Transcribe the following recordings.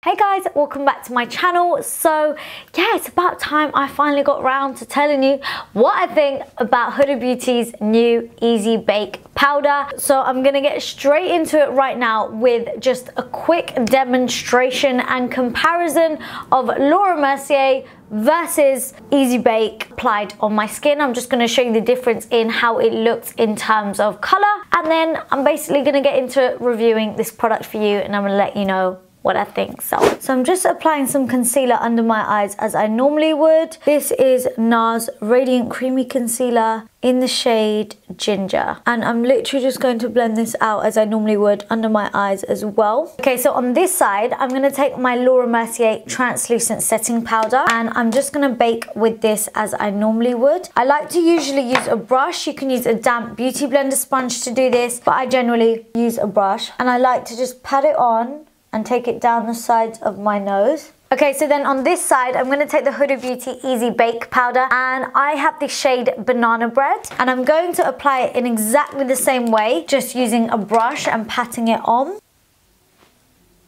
Hey guys, welcome back to my channel. So yeah, it's about time I finally got around to telling you what I think about Huda Beauty's new Easy Bake powder. So I'm gonna get straight into it right now with just a quick demonstration and comparison of Laura Mercier versus Easy Bake applied on my skin. I'm just going to show you the difference in how it looks in terms of color, and then I'm basically going to get into reviewing this product for you, and I'm going to let you know what I think. So I'm just applying some concealer under my eyes as I normally would. This is NARS Radiant Creamy Concealer in the shade Ginger, and I'm literally just going to blend this out as I normally would under my eyes as well. Okay, so on this side I'm going to take my Laura Mercier translucent setting powder, and I'm just going to bake with this as I normally would. I like to usually use a brush. You can use a damp beauty blender sponge to do this, but I generally use a brush, and I like to just pat it on and take it down the sides of my nose. Okay, so then on this side, I'm going to take the Huda Beauty Easy Bake powder, and I have the shade Banana Bread, and I'm going to apply it in exactly the same way, just using a brush and patting it on.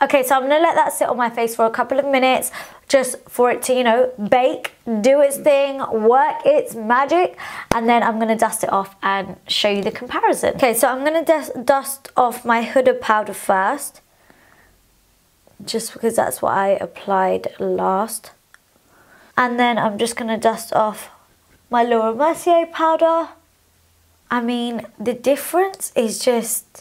Okay, so I'm going to let that sit on my face for a couple of minutes, just for it to, you know, bake, do its thing, work its magic, and then I'm going to dust it off and show you the comparison. Okay, so I'm going to dust off my Huda powder first, just because that's what I applied last. And then I'm just going to dust off my Laura Mercier powder. I mean, the difference is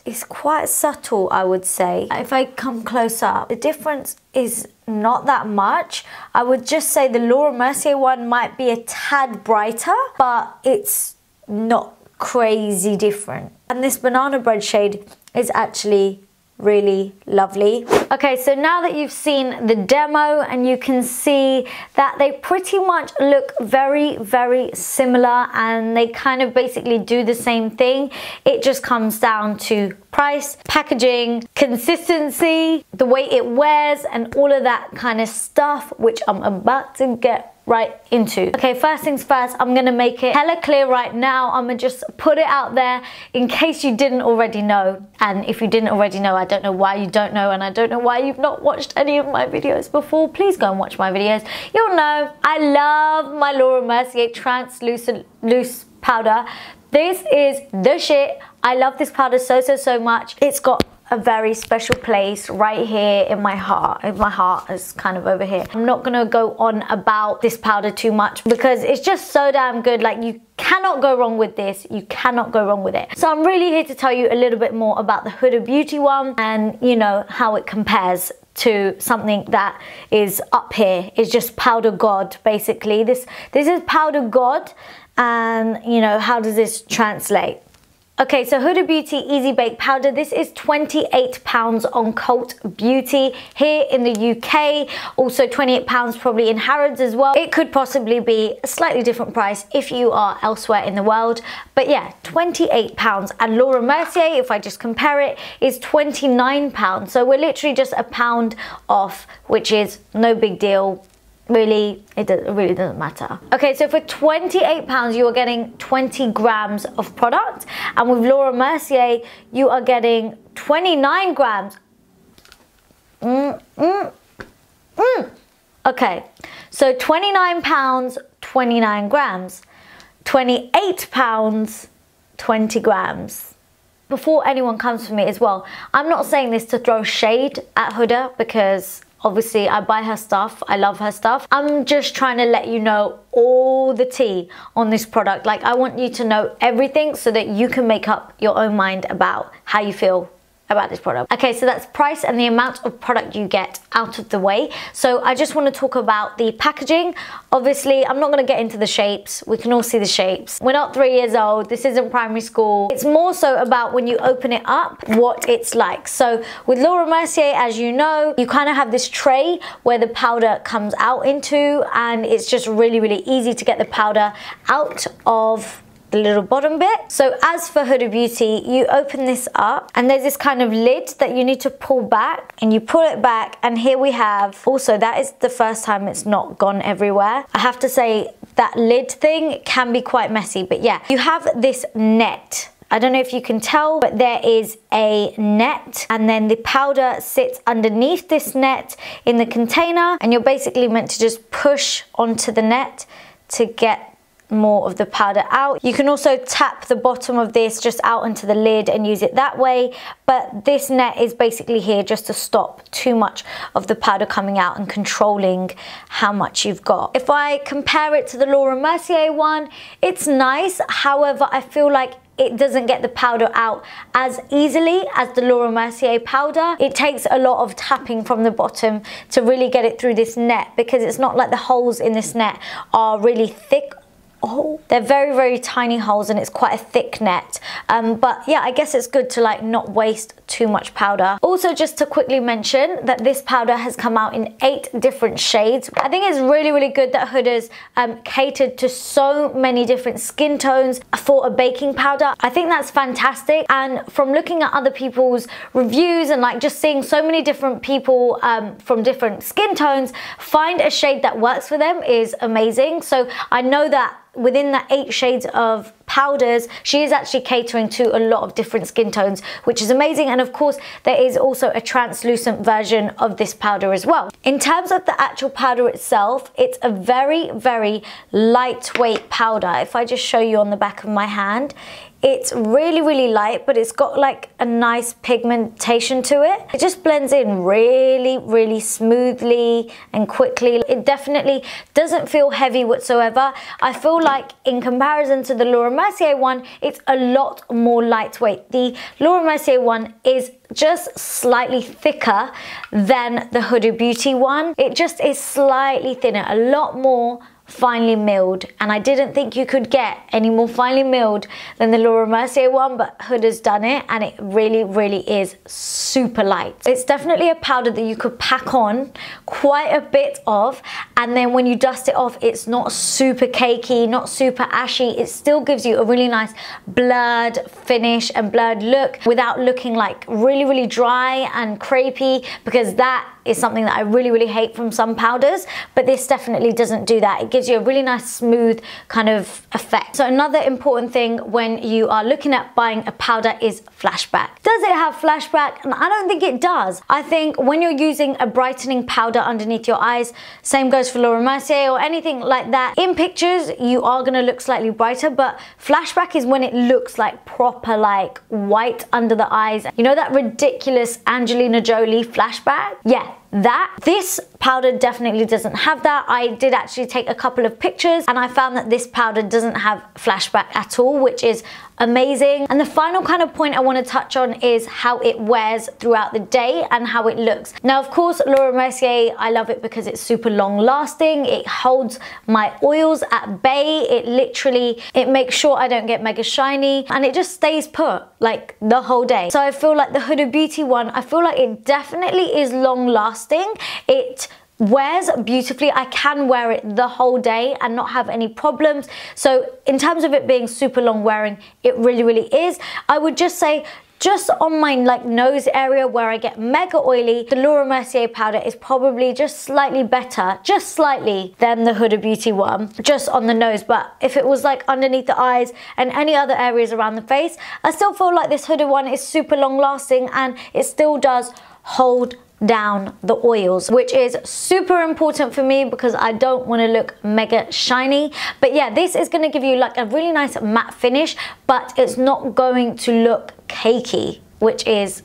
it's quite subtle, I would say. If I come close up, the difference is not that much. I would just say the Laura Mercier one might be a tad brighter, but it's not crazy different. And this Banana Bread shade is actually really lovely. Okay, so now that you've seen the demo and you can see that they pretty much look very, very similar, and they kind of basically do the same thing. It just comes down to price, packaging, consistency, the way it wears, and all of that kind of stuff, which I'm about to get right into. Okay, first things first, I'm gonna make it hella clear right now. I'm gonna just put it out there in case you didn't already know. And if you didn't already know, I don't know why you don't know, and I don't know why you've not watched any of my videos before. Please go and watch my videos. You'll know I love my Laura Mercier translucent loose powder. This is the shit. I love this powder so much. It's got a very special place right here in my heart. My heart is kind of over here. I'm not gonna go on about this powder too much because it's just so damn good. Like, you cannot go wrong with this. You cannot go wrong with it. So I'm really here to tell you a little bit more about the Huda Beauty one, and you know how it compares to something that is up here. It's just powder god, basically. This is powder god, and you know, how does this translate? Okay, so Huda Beauty Easy Bake Powder, this is £28 on Cult Beauty here in the UK, also £28 probably in Harrods as well. It could possibly be a slightly different price if you are elsewhere in the world, but yeah, £28. And Laura Mercier, if I just compare it, is £29. So we're literally just £1 off, which is no big deal. Really, it really doesn't matter. Okay, so for £28, you are getting 20 grams of product, and with Laura Mercier, you are getting 29 grams. Okay, so £29, 29 grams. £28, 20 grams. Before anyone comes for me as well, I'm not saying this to throw shade at Huda, because obviously I buy her stuff, I love her stuff. I'm just trying to let you know all the tea on this product. Like, I want you to know everything so that you can make up your own mind about how you feel about this product. Okay, so that's price and the amount of product you get out of the way. So I just want to talk about the packaging. Obviously, I'm not going to get into the shapes. We can all see the shapes. We're not 3 years old. This isn't primary school. It's more so about when you open it up, what it's like. So with Laura Mercier, as you know, you kind of have this tray where the powder comes out into, and it's just really, really easy to get the powder out of the little bottom bit. So as for Huda Beauty, you open this up, and there's this kind of lid that you need to pull back, and you pull it back, and here we have, also that is the first time it's not gone everywhere. I have to say that lid thing can be quite messy, but yeah, you have this net I don't know if you can tell, but there is a net, and then the powder sits underneath this net in the container, and you're basically meant to just push onto the net to get more of the powder out. You can also tap the bottom of this just out into the lid and use it that way, but this net is basically here just to stop too much of the powder coming out and controlling how much you've got. If I compare it to the Laura Mercier one, it's nice. However, I feel like it doesn't get the powder out as easily as the Laura Mercier powder. It takes a lot of tapping from the bottom to really get it through this net, because it's not like the holes in this net are really thick. Oh, they're very, very tiny holes, and it's quite a thick net. But yeah, I guess it's good to like not waste too much powder. Also, just to quickly mention that this powder has come out in 8 different shades. I think it's really, really good that Huda's catered to so many different skin tones for a baking powder. I think that's fantastic. And from looking at other people's reviews and like just seeing so many different people from different skin tones find a shade that works for them is amazing. So I know that within the 8 shades of powders, she is actually catering to a lot of different skin tones, which is amazing. And of course, there is also a translucent version of this powder as well. In terms of the actual powder itself, it's a very, very lightweight powder. If I just show you on the back of my hand, it's really, really light, but it's got like a nice pigmentation to it. It just blends in really, really smoothly and quickly. It definitely doesn't feel heavy whatsoever. I feel like in comparison to the Laura Mercier one, it's a lot more lightweight. The Laura Mercier one is just slightly thicker than the Huda Beauty one. It just is slightly thinner, a lot more finely milled, and I didn't think you could get any more finely milled than the Laura Mercier one, but Huda's done it, and it really, really is super light. It's definitely a powder that you could pack on quite a bit of, and then when you dust it off, it's not super cakey, not super ashy. It still gives you a really nice blurred finish and blurred look without looking like really, really dry and crepey, because that is something that I really, really hate from some powders, but this definitely doesn't do that. It gives you a really nice smooth kind of effect. So another important thing when you are looking at buying a powder is flashback. Does it have flashback? And I don't think it does. I think when you're using a brightening powder underneath your eyes, same goes for Laura Mercier or anything like that, in pictures you are gonna look slightly brighter, but flashback is when it looks like proper like white under the eyes. You know that ridiculous Angelina Jolie flashback? Yeah, this powder definitely doesn't have that. I did actually take a couple of pictures, and I found that this powder doesn't have flashback at all, which is amazing. And the final kind of point I want to touch on is how it wears throughout the day and how it looks. Now, of course, Laura Mercier, I love it because it's super long lasting. It holds my oils at bay. It makes sure I don't get mega shiny, and it just stays put like the whole day. So I feel like the Huda Beauty one, I feel like it definitely is long lasting. It wears beautifully. I can wear it the whole day and not have any problems. So in terms of it being super long wearing, it really, really is. I would just say, just on my like nose area where I get mega oily, the Laura Mercier powder is probably just slightly better, just slightly, than the Huda Beauty one, just on the nose. But if it was like underneath the eyes and any other areas around the face, I still feel like this Huda one is super long lasting, and it still does hold down the oils, which is super important for me because I don't want to look mega shiny. But yeah, this is going to give you like a really nice matte finish, but it's not going to look cakey, which is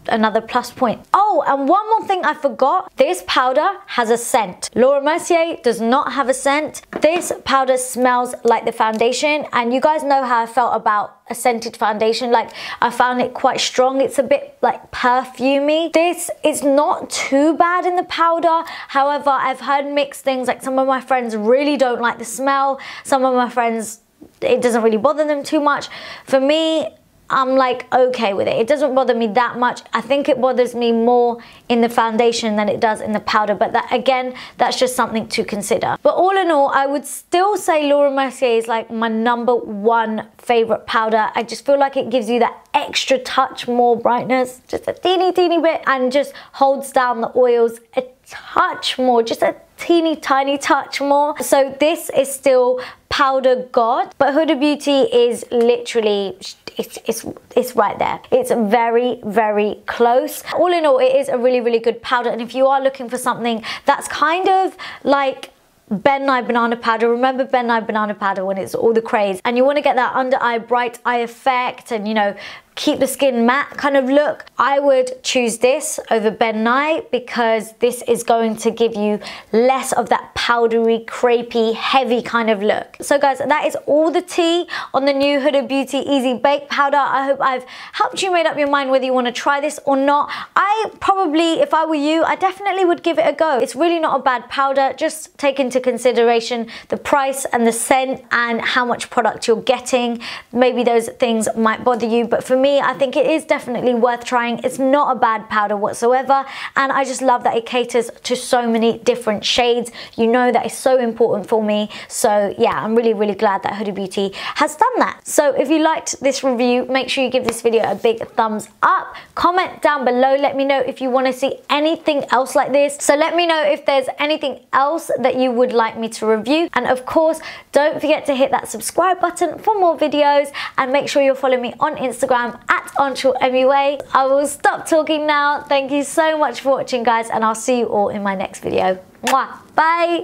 another plus point. Oh, and one more thing I forgot. This powder has a scent. Laura Mercier does not have a scent. This powder smells like the foundation, and you guys know how I felt about a scented foundation. Like, I found it quite strong. It's a bit like perfumey. This is not too bad in the powder. However, I've heard mixed things. Like, some of my friends really don't like the smell. Some of my friends, it doesn't really bother them too much. For me, I'm like okay with it. It doesn't bother me that much. I think it bothers me more in the foundation than it does in the powder, but that, again, that's just something to consider. But all in all, I would still say Laura Mercier is like my #1 favorite powder. I just feel like it gives you that extra touch more brightness, just a teeny bit, and just holds down the oils a touch more, just a teeny tiny touch more. So this is still powder god, but Huda Beauty is literally, it's right there. It's very, very close. All in all, it is a really, really good powder. And if you are looking for something that's kind of like Ben Nye banana powder, remember Ben Nye banana powder when it's all the craze, and you want to get that under eye bright eye effect and, you know, keep the skin matte kind of look, I would choose this over Ben Nye, because this is going to give you less of that powdery, crepey, heavy kind of look. So guys, that is all the tea on the new Huda Beauty Easy Bake Powder. I hope I've helped you made up your mind whether you want to try this or not. I probably, if I were you, I definitely would give it a go. It's really not a bad powder. Just take into consideration the price and the scent and how much product you're getting. Maybe those things might bother you, but for me, I think it is definitely worth trying. It's not a bad powder whatsoever, and I just love that it caters to so many different shades. You know that is so important for me. So yeah, I'm really, really glad that Huda Beauty has done that. So if you liked this review, make sure you give this video a big thumbs up. Comment down below, let me know if you want to see anything else like this. So let me know if there's anything else that you would like me to review, and of course don't forget to hit that subscribe button for more videos, and make sure you're following me on Instagram at @MUA. I will stop talking now. Thank you so much for watching, guys, and I'll see you all in my next video. Mwah. Bye.